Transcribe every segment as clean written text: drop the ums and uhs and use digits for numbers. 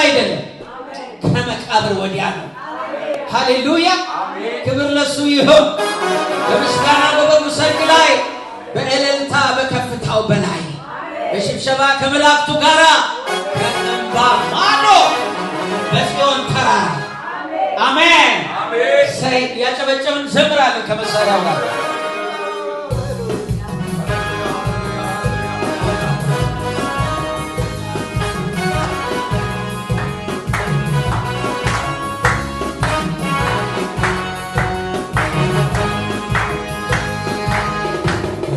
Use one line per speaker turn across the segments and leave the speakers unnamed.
አይደለም ከመቃብር ወዲያ ነው ሃሌሉያ ክብር ለሱ ይሁን በምስጋና በበጉ ሰርግ ላይ በእልልታ በከፍታው በላይ በሽብሸባ ከመላእክቱ ጋራ ከእንባ ማዶ በጽዮን ተራራ አሜን ሰይ ያጨበጨብን ዘምራለን ከመሳሪያው ጋር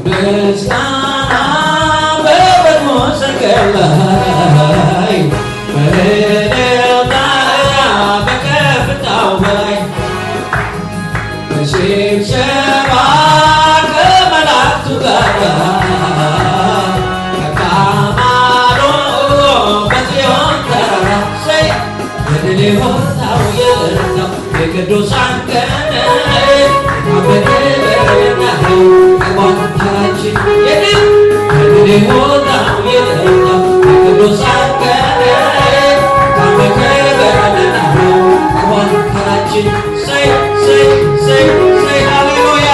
በስታና በበጎ ሰርግ ላይ በእልልታ በከፍታው በላይ በሽብሸባ ከመላእክቱ ጋር ከማዶ በጽዮን ተራራ ሰይ በድል የወጣው የበረታው የቅዱሳን ቀን አበደበረናው ቀርቧታችን የድል በድል የወጣው የበረታው የቅዱሳን ቀን አበደበረናው ቀርቧታችን ሰይ ሰይ ሰይ ሰይ ሃሌሉያ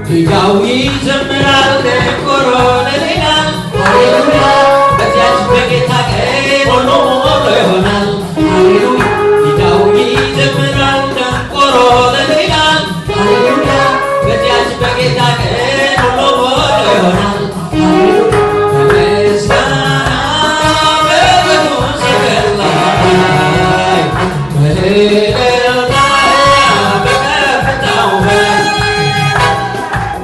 ዲዳዊ ዘምራል ደቆሮ ለሌላል ሃሌሉያ በዚያች በጌታ ቀን ሁሉ ሞሎ ይሆናል ሃሌሉያ ዲዳዊ ዘምራል ደቆሮ ለሌላል ሃሌሉያ በዚያች በጌታ ቀን ሁሉ ሞሎ ይሆናል በምስጋና በበጉ ሰርግ ላይ በእልልታ በከፍታው በላይ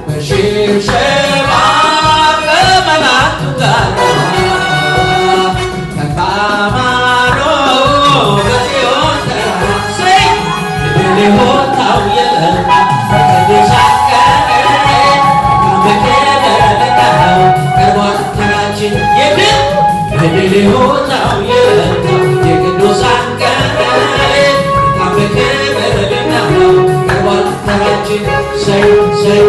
በሽብሸባ ከመላእክቱ ጋር ከማዶ በጽዮን ተራራ ሰይ በድል የወጣው የቅዱሳን ቀን በከበረታው ቀርቧል ተራችን የድል በድል የወጣው የቅዱሳን ቀን በከበረታው ቀርቧል ተራችን ሰይ ሰይ